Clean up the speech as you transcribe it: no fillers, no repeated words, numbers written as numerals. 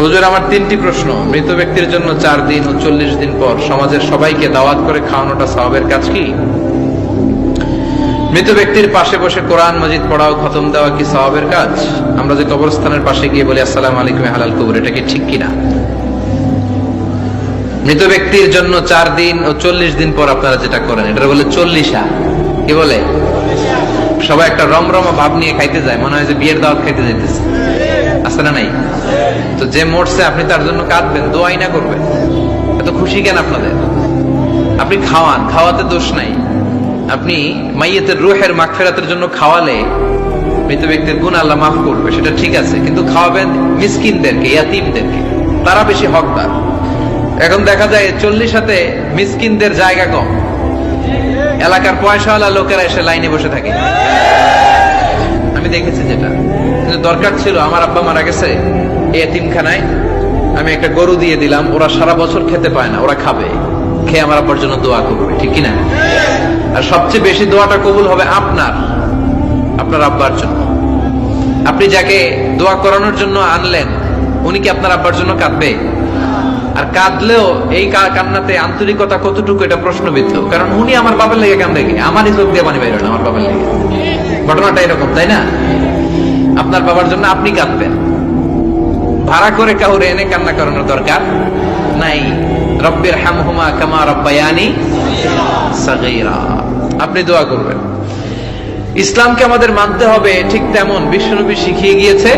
হুজুর, আমার 3টি প্রশ্ন। মৃত ব্যক্তির জন্য 4 দিন ও 40 দিন পর সমাজের সবাইকে দাওয়াত করে খাওয়ানোটা সওয়াবের কাজ কি? মৃত ব্যক্তির পাশে বসে কোরআন মাজিদ পড়া ও খতম দেওয়া কি সওয়াবের কাজ? আমরা যে কবরস্থানের পাশে গিয়ে বলি আসসালামু আলাইকুম হালাল কবর, এটা কি ঠিক কিনা? মৃত ব্যক্তির জন্য 4 দিন ও 40 দিন পর আপনারা যেটা করেন এটা বলে 40 কি বলে? সবাই একটা রমরমা ভাব নিয়ে খাইতে যায়, মনে হয় যে বিয়ের দাওয়াত খাইতে যাইতেছে, আছে না নাই? তো যে মরছে আপনি তার জন্য কাঁদবেন, দোয়াই না করবেন, এত খুশি কেন আপনাদের? আপনি খাওয়ান, খাওয়াতে দোষ নাই। আপনি মাইয়েতের রুহের মাগফিরাতের জন্য খাওয়ালে মৃত ব্যক্তির গুনাহ আল্লাহ মাফ করবে, সেটা ঠিক আছে, কিন্তু খাওয়াবেন মিসকিনদেরকে, ইয়াতীমদেরকে, তারা বেশি হকদার। এখন দেখা যায় 40 মিসকিনদের জায়গা কম, এলাকার পয়সাওয়ালা লোকেরা এসে লাইনে বসে থাকে। আমি দেখেছি যেটা, কিন্তু দরকার ছিল আমার আব্বা মারা গেছে, এই এতিমখানায় আমি একটা গরু দিয়ে দিলাম, ওরা সারা বছর খেতে পায় না, ওরা খাবে, খেয়ে আমার আব্বার জন্য দোয়া করবে, ঠিক কিনা? আর সবচেয়ে বেশি দোয়াটা কবুল হবে আপনার আব্বার জন্য। আপনি যাকে দোয়া করানোর জন্য আনলেন, উনি কি আপনার আব্বার জন্য কাঁদবে? আর কাঁদলেও এই কান্নাতে আন্তরিকতা কতটুকু, এটা প্রশ্নবিদ্ধ। কারণ উনি আমার বাবার লেগে কান্দে, আমারই চোখ দিয়ে পানি বেরোল আমার বাবার লেগে। ঘটনাটা এরকম, তাই না? আপনার বাবার জন্য আপনি কাঁদবেন, ভাড়া করে কাউরে এনে কান্না করানোর দরকার নাই। রব্বির হামহুমা কামা রাব্বায়ানি সাগীরা, আপনি দোয়া করবেন। ইসলামকে আমাদের মানতে হবে ঠিক তেমন বিশ্বনবী শিখিয়ে গিয়েছে।